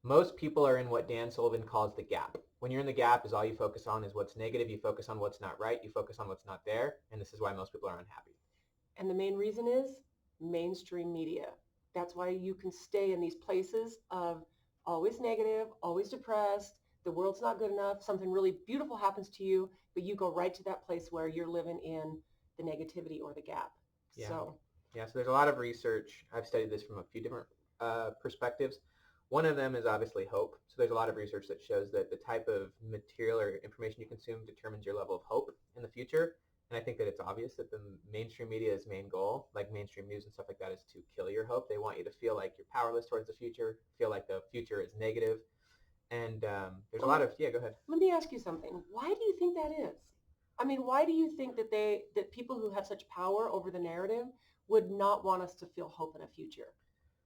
most people are in what Dan Sullivan calls the gap. When you're in the gap, is all you focus on is what's negative. You focus on what's not right. You focus on what's not there, and this is why most people are unhappy. And the main reason is mainstream media. That's why you can stay in these places of always negative, always depressed, the world's not good enough, something really beautiful happens to you, but you go right to that place where you're living in the negativity or the gap. Yeah. So, Yeah, so there's a lot of research. I've studied this from a few different perspectives. One of them is obviously hope. So there's a lot of research that shows that the type of material or information you consume determines your level of hope in the future. And I think that it's obvious that the mainstream media's main goal, like mainstream news and stuff like that, is to kill your hope. They want you to feel like you're powerless towards the future, feel like the future is negative. And there's a lot well, of, yeah, go ahead. let me ask you something. Why do you think that is? I mean, why do you think that that people who have such power over the narrative would not want us to feel hope in a future?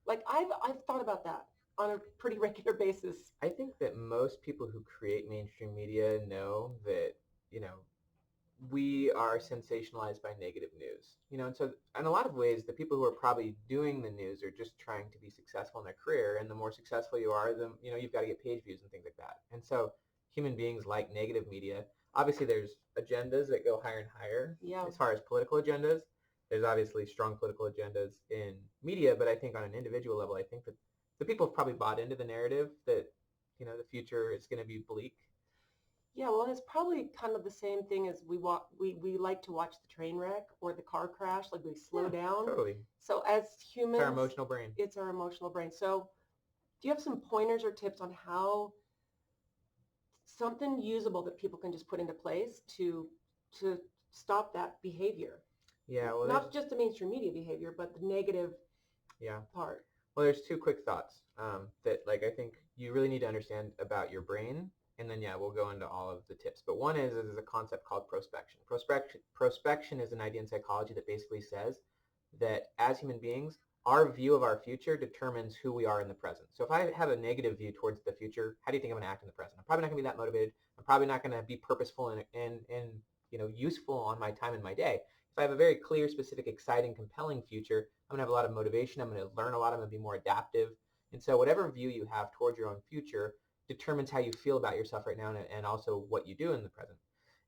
Like I've thought about that on a pretty regular basis. I think that most people who create mainstream media know that, you know, we are sensationalized by negative news. And so in a lot of ways, the people who are probably doing the news are just trying to be successful in their career. And the more successful you are, you've got to get page views and things like that. And so human beings like negative media. Obviously, there's agendas that go higher and higher Yeah. as far as political agendas. There's obviously strong political agendas in media, but I think on an individual level, I think that the people have probably bought into the narrative that, the future is going to be bleak. Yeah, well, it's probably kind of the same thing as we like to watch the train wreck or the car crash, like we slow Yeah, down. totally. So as It's our humans, emotional brain. it's our emotional brain. So do you have some pointers or tips on how something usable that people can just put into place to stop that behavior? Yeah, well, Not just the mainstream media behavior, but the negative yeah. part. Well, there's two quick thoughts that, like, I think you really need to understand about your brain, and then yeah, we'll go into all of the tips. But one is a concept called prospection. Prospection is an idea in psychology that basically says that as human beings, our view of our future determines who we are in the present. So if I have a negative view towards the future, how do you think I'm going to act in the present? I'm probably not going to be that motivated. I'm probably not going to be purposeful and useful on my time in my day. If I have a very clear, specific, exciting, compelling future, I'm going to have a lot of motivation. I'm going to learn a lot. I'm going to be more adaptive. And so whatever view you have towards your own future determines how you feel about yourself right now and also what you do in the present.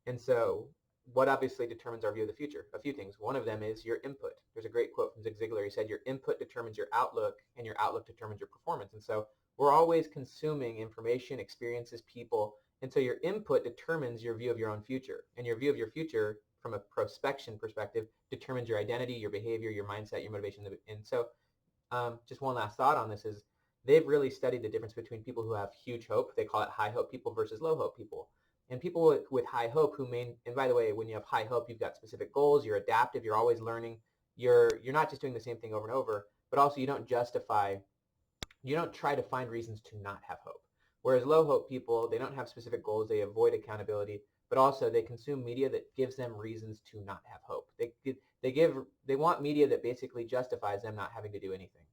And so what obviously determines our view of the future? A few things. One of them is your input. There's a great quote from Zig Ziglar. He said, your input determines your outlook, and your outlook determines your performance. And so we're always consuming information, experiences, people. And so your input determines your view of your own future. And your view of your future from a prospection perspective determines your identity, your behavior, your mindset, your motivation. And so just one last thought on this is they've really studied the difference between people who have huge hope, they call it high hope people, versus low hope people. And people with high hope and by the way, when you have high hope, you've got specific goals, you're adaptive, you're always learning, you're not just doing the same thing over and over, but also you don't try to find reasons to not have hope. Whereas low hope people, they don't have specific goals, they avoid accountability, but also they consume media that gives them reasons to not have hope. They want media that basically justifies them not having to do anything.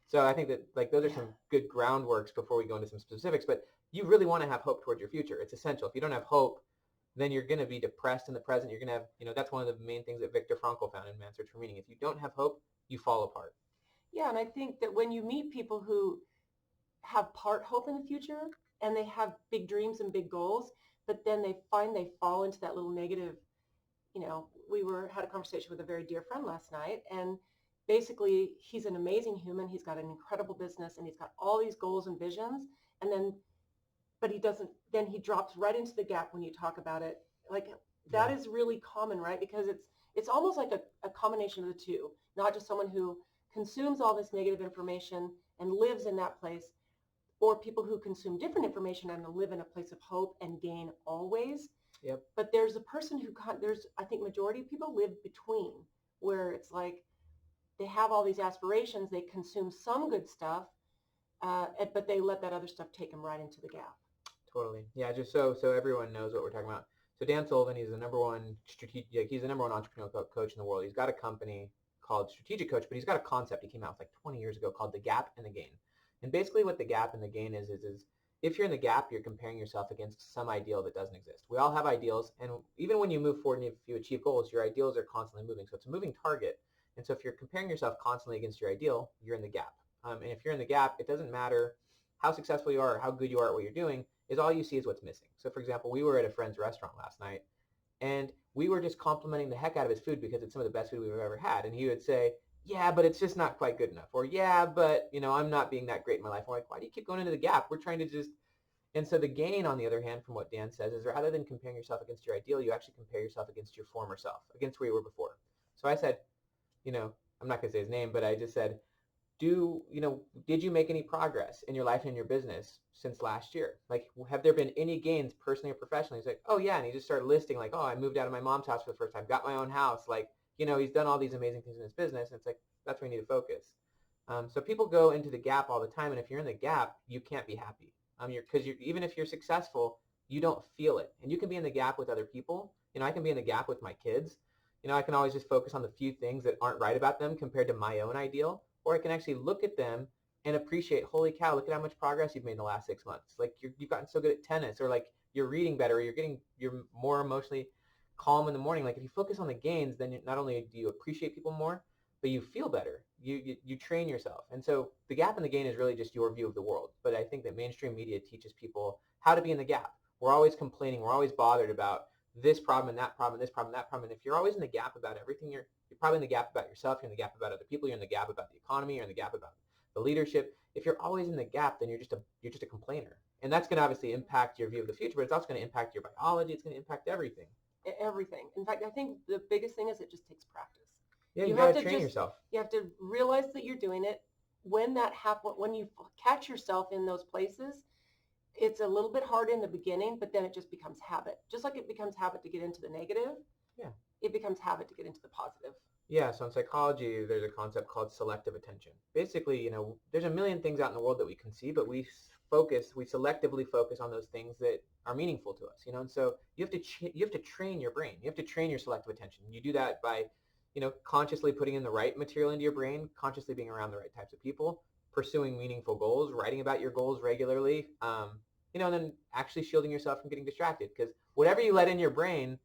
So I think that like those are some good groundworks before we go into some specifics, but you really want to have hope towards your future. It's essential. If you don't have hope, then you're going to be depressed in the present. You're going to have, that's one of the main things that Viktor Frankl found in Man's Search for Meaning. If you don't have hope, you fall apart. Yeah, and I think that when you meet people who have part hope in the future and they have big dreams and big goals, but then they find they fall into that little negative. We had a conversation with a very dear friend last night, and basically he's an amazing human. He's got an incredible business and he's got all these goals and visions, and then but he doesn't, then he drops right into the gap when you talk about it. Like that Yeah. is really common, right? Because it's almost like a combination of the two, not just someone who consumes all this negative information and lives in that place, or people who consume different information and live in a place of hope and gain always. Yep. But there's a person there's, I think majority of people live between, where it's like they have all these aspirations, they consume some good stuff, but they let that other stuff take them right into the gap. Totally. Yeah, just so everyone knows what we're talking about. So Dan Sullivan, he's the number one entrepreneurial coach in the world. He's got a company called Strategic Coach, but he's got a concept he came out with like 20 years ago called the gap and the gain. And basically what the gap and the gain is if you're in the gap, you're comparing yourself against some ideal that doesn't exist. We all have ideals, and even when you move forward and if you achieve goals, your ideals are constantly moving. So it's a moving target. And so if you're comparing yourself constantly against your ideal, you're in the gap. And if you're in the gap, it doesn't matter how successful you are or how good you are at what you're doing is all you see is what's missing. So for example, we were at a friend's restaurant last night and we were just complimenting the heck out of his food because it's some of the best food we've ever had. And he would say, yeah, but it's just not quite good enough. Or yeah, but I'm not being that great in my life. I'm like, why do you keep going into the gap? We're trying to just, and so the gain, on the other hand, from what Dan says, is rather than comparing yourself against your ideal, you actually compare yourself against your former self, against where you were before. So I said, I'm not going to say his name, but I just said, did you make any progress in your life and in your business since last year? Like, have there been any gains personally or professionally? He's like, oh yeah. And he just started listing like, oh, I moved out of my mom's house for the first time, got my own house. Like, he's done all these amazing things in his business. And it's like, that's where you need to focus. So people go into the gap all the time. And if you're in the gap, you can't be happy. Because even if you're successful, you don't feel it. And you can be in the gap with other people. I can be in the gap with my kids. I can always just focus on the few things that aren't right about them compared to my own ideal. Or I can actually look at them and appreciate, holy cow, look at how much progress you've made in the last 6 months. Like you've gotten so good at tennis, or like you're reading better, or you're more emotionally calm in the morning. Like if you focus on the gains, then not only do you appreciate people more, but you feel better. You train yourself. And so the gap and the gain is really just your view of the world. But I think that mainstream media teaches people how to be in the gap. We're always complaining. We're always bothered about this problem and that problem, this problem, that problem. And if you're always in the gap about everything, you're probably in the gap about yourself. You're in the gap about other people. You're in the gap about the economy. You're in the gap about the leadership. If you're always in the gap, then you're just a complainer. And that's going to obviously impact your view of the future, but it's also going to impact your biology. It's going to impact everything. Everything. In fact, I think the biggest thing is it just takes practice. Yeah, you got to train yourself. You have to realize that you're doing it. When that happens, when you catch yourself in those places, it's a little bit hard in the beginning, but then it just becomes habit. Just like it becomes habit to get into the negative, yeah, it becomes habit to get into the positive. Yeah, so in psychology, there's a concept called selective attention. Basically, there's a million things out in the world that we can see, but we selectively focus on those things that are meaningful to us, and so you have to train your brain. You have to train your selective attention. You do that by, consciously putting in the right material into your brain, consciously being around the right types of people, pursuing meaningful goals, writing about your goals regularly, and then actually shielding yourself from getting distracted. Because whatever you let in your brain,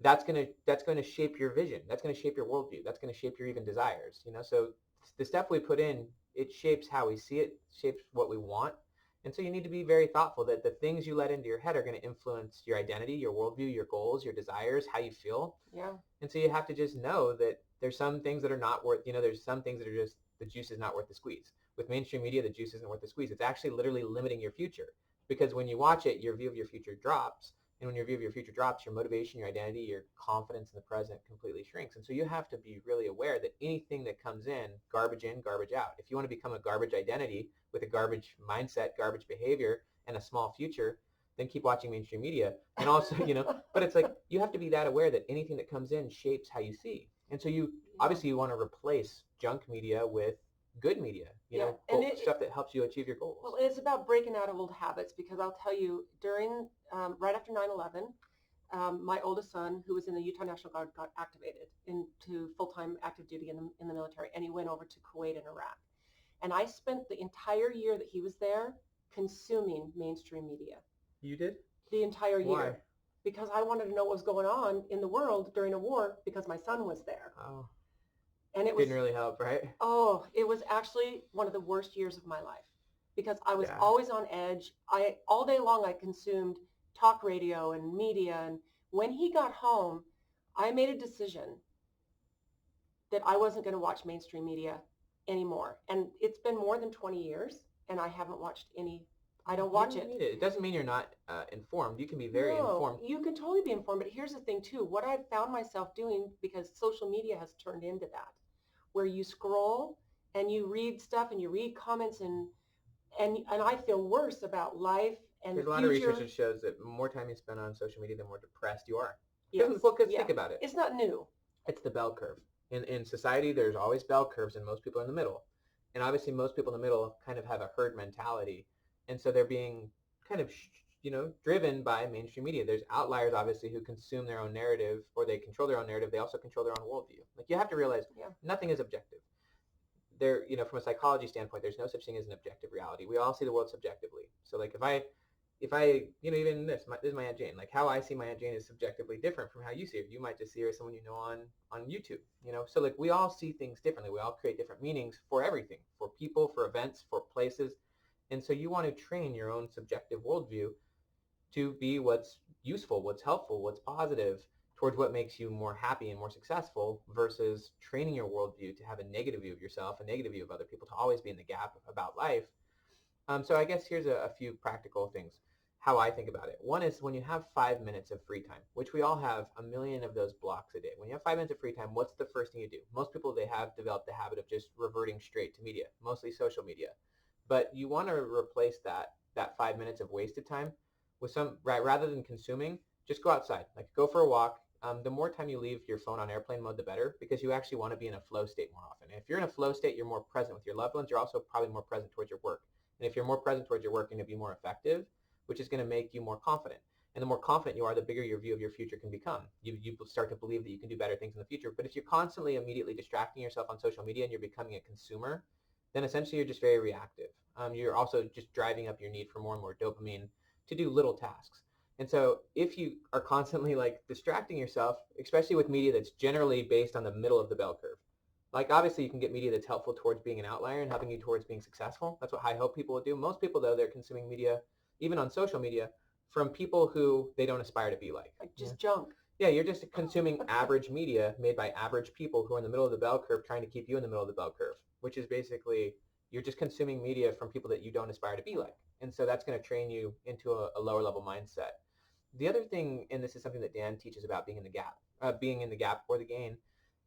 that's going to shape your vision. That's going to shape your worldview. That's going to shape your even desires. So the stuff we put in, it shapes how we see it, shapes what we want. And so you need to be very thoughtful that the things you let into your head are going to influence your identity, your worldview, your goals, your desires, how you feel. Yeah. And so you have to just know that there's some things that are not worth, there's some things that are just, the juice is not worth the squeeze. With mainstream media, the juice isn't worth the squeeze. It's actually literally limiting your future, because when you watch it, your view of your future drops. And when your view of your future drops, your motivation, your identity, your confidence in the present completely shrinks. And so you have to be really aware that anything that comes in, garbage out. If you want to become a garbage identity with a garbage mindset, garbage behavior, and a small future, then keep watching mainstream media. And also, but it's like you have to be that aware that anything that comes in shapes how you see. And so you obviously you want to replace junk media with good media, stuff that helps you achieve your goals. Well, it's about breaking out of old habits, because I'll tell you, during right after 9/11, my oldest son, who was in the Utah National Guard, got activated into full-time active duty in the military, and he went over to Kuwait and Iraq. And I spent the entire year that he was there consuming mainstream media. You did? The entire year. Why? Because I wanted to know what was going on in the world during a war, because my son was there. Oh. And it didn't really help, right? Oh, it was actually one of the worst years of my life, because I was always on edge. All day long I consumed talk radio and media. And when he got home, I made a decision that I wasn't going to watch mainstream media anymore. And it's been more than 20 years, and I haven't watched any. I don't watch it. It doesn't mean you're not informed. You can be very informed. You can totally be informed. But here's the thing, too. What I've found myself doing, because social media has turned into that, where you scroll and you read stuff and you read comments, and I feel worse about life and There's the a lot future. of research that shows that more time you spend on social media, the more depressed you are. Yes. Well, because think about it. It's not new. It's the bell curve. In society, there's always bell curves, and most people are in the middle. And obviously, most people in the middle kind of have a herd mentality. And so they're being kind of, driven by mainstream media. There's outliers, obviously, who consume their own narrative, or they control their own narrative. They also control their own worldview. Like, you have to realize nothing is objective. There, from a psychology standpoint, there's no such thing as an objective reality. We all see the world subjectively. So, like, if I, even this is my Aunt Jane. Like, how I see my Aunt Jane is subjectively different from how you see her. You might just see her as someone you know on YouTube. So like we all see things differently. We all create different meanings for everything, for people, for events, for places. And so you want to train your own subjective worldview to be what's useful, what's helpful, what's positive towards what makes you more happy and more successful versus training your worldview to have a negative view of yourself, a negative view of other people, to always be in the gap about life. So I guess here's a few practical things, how I think about it. One is when you have 5 minutes of free time, which we all have a million of those blocks a day. When you have 5 minutes of free time, what's the first thing you do? Most people, they have developed the habit of just reverting straight to media, mostly social media. But you want to replace that 5 minutes of wasted time with some, right, rather than consuming, just go outside, like go for a walk. The more time you leave your phone on airplane mode, the better, because you actually want to be in a flow state more often. And if you're in a flow state, you're more present with your loved ones. You're also probably more present towards your work. And if you're more present towards your work, you're going to be more effective, which is going to make you more confident. And the more confident you are, the bigger your view of your future can become. You start to believe that you can do better things in the future. But if you're constantly immediately distracting yourself on social media and you're becoming a consumer, then essentially you're just very reactive. You're also just driving up your need for more and more dopamine to do little tasks. And so if you are constantly like distracting yourself, especially with media that's generally based on the middle of the bell curve, like obviously you can get media that's helpful towards being an outlier and helping you towards being successful. That's what high hope people would do. Most people, though, they're consuming media, even on social media, from people who they don't aspire to be like. Like just junk. Yeah, you're just consuming average media made by average people who are in the middle of the bell curve trying to keep you in the middle of the bell curve, which is basically you're just consuming media from people that you don't aspire to be like. And so that's going to train you into a lower level mindset. The other thing, and this is something that Dan teaches about being in the gap or the gain,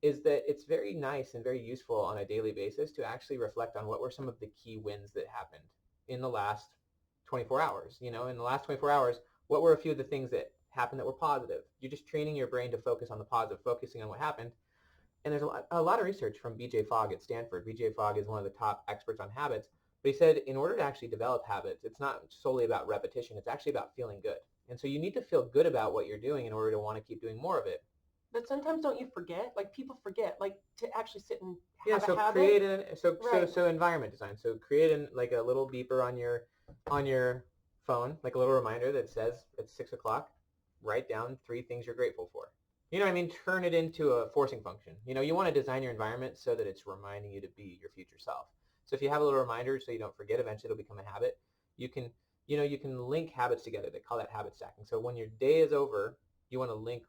is that it's very nice and very useful on a daily basis to actually reflect on what were some of the key wins that happened in the last 24 hours. In the last 24 hours, what were a few of the things that happened that were positive? You're just training your brain to focus on the positive, focusing on what happened. And there's a lot of research from BJ Fogg at Stanford. BJ Fogg is one of the top experts on habits. But he said in order to actually develop habits, it's not solely about repetition. It's actually about feeling good. And so you need to feel good about what you're doing in order to want to keep doing more of it. But sometimes don't you forget? Like people forget, like to actually sit and Yeah, have so a habit. so environment design. So create like a little beeper on your phone, like a little reminder that says it's 6 o'clock. Write down 3 things you're grateful for. You know what I mean? Turn it into a forcing function. You want to design your environment so that it's reminding you to be your future self. So if you have a little reminder so you don't forget, eventually it'll become a habit. You can link habits together. They call that habit stacking. So when your day is over, you want to link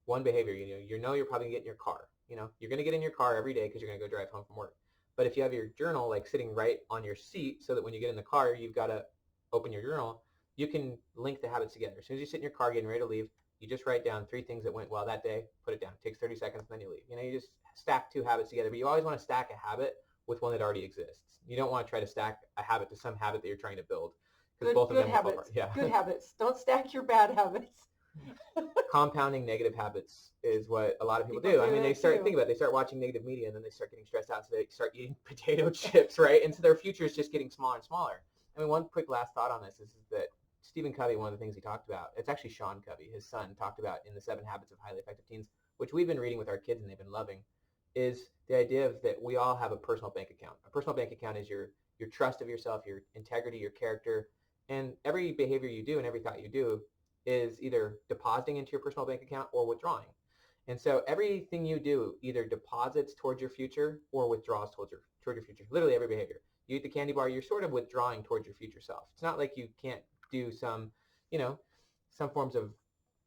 one behavior. You're probably going to get in your car. You're going to get in your car every day because you're going to go drive home from work. But if you have your journal like sitting right on your seat so that when you get in the car, you've got to open your journal, you can link the habits together. As soon as you sit in your car getting ready to leave, you just write down 3 things that went well that day, put it down. It takes 30 seconds, and then you leave. You just stack 2 habits together, but you always want to stack a habit with one that already exists. You don't want to try to stack a habit to some habit that you're trying to build. Because both of them habits. Will fall apart. Yeah. Good habits. Don't stack your bad habits. Compounding negative habits is what a lot of people do. I mean, they start watching negative media and then they start getting stressed out, so they start eating potato chips, right? And so their future is just getting smaller and smaller. I mean, one quick last thought on this is that Stephen Covey, one of the things he talked about, it's actually Sean Covey, his son, talked about in the 7 Habits of Highly Effective Teens, which we've been reading with our kids and they've been loving, is the idea of that we all have a personal bank account. A personal bank account is your trust of yourself, your integrity, your character, and every behavior you do and every thought you do is either depositing into your personal bank account or withdrawing. And so everything you do either deposits towards your future or withdraws toward your future. Literally every behavior. You eat the candy bar, you're sort of withdrawing towards your future self. It's not like you can't do some forms of,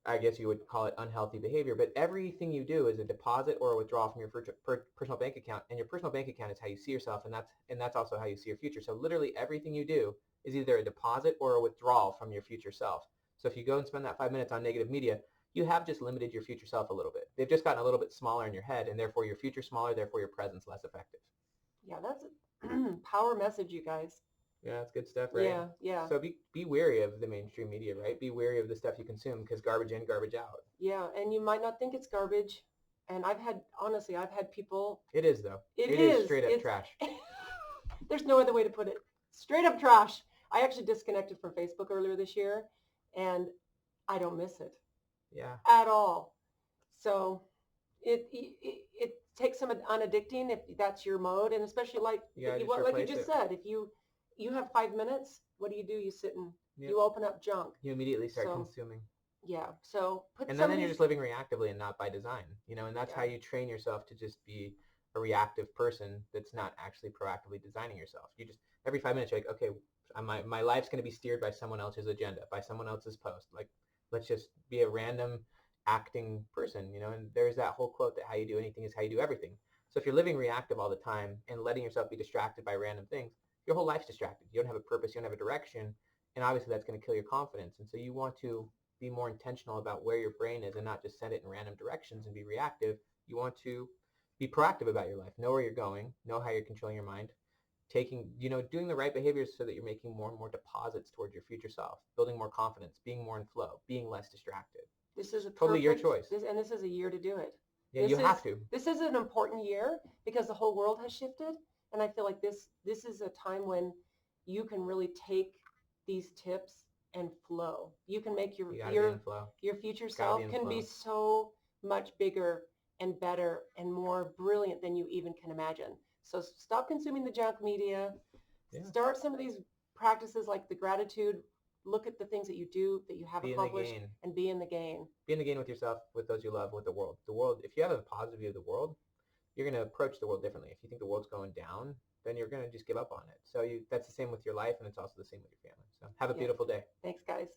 I guess you would call it unhealthy behavior, but everything you do is a deposit or a withdrawal from your personal bank account, and your personal bank account is how you see yourself, and that's also how you see your future. So literally everything you do is either a deposit or a withdrawal from your future self. So if you go and spend that 5 minutes on negative media, you have just limited your future self a little bit. They've just gotten a little bit smaller in your head, and therefore your future smaller, therefore your presence less effective. Yeah, that's a power message, you guys. Yeah, that's good stuff, right? Yeah. So be wary of the mainstream media, right? Be wary of the stuff you consume because garbage in, garbage out. Yeah, and you might not think it's garbage. And I've had people. It is, though. It is straight up trash. There's no other way to put it. Straight up trash. I actually disconnected from Facebook earlier this year, and I don't miss it. Yeah. At all. So it takes some unaddicting if that's your mode, and especially like you just said, if you have 5 minutes, what do? You sit and you open up junk. You immediately start consuming. Yeah. So then you're just living reactively and not by design, and that's how you train yourself to just be a reactive person that's not actually proactively designing yourself. You just, every 5 minutes, you're like, okay, My life's going to be steered by someone else's agenda, by someone else's post. Like, let's just be a random acting person, you know. And there's that whole quote that how you do anything is how you do everything. So if you're living reactive all the time and letting yourself be distracted by random things, your whole life's distracted. You don't have a purpose, you don't have a direction, and obviously that's going to kill your confidence. And so you want to be more intentional about where your brain is and not just send it in random directions and be reactive. You want to be proactive about your life, know where you're going, know how you're controlling your mind, doing the right behaviors so that you're making more and more deposits towards your future self, building more confidence, being more in flow, being less distracted. This is a Totally your choice. This is a year to do it. Yeah, you have to. This is an important year because the whole world has shifted, and I feel like this is a time when you can really take these tips and flow. You can make your future self can be so much bigger and better and more brilliant than you even can imagine. So stop consuming the junk media. Yeah. Start some of these practices like the gratitude. Look at the things that you do, that you have accomplished, and be in the game. Be in the game with yourself, with those you love, with the world. The world, if you have a positive view of the world, you're going to approach the world differently. If you think the world's going down, then you're going to just give up on it. So that's the same with your life, and it's also the same with your family. So have a beautiful day. Thanks, guys.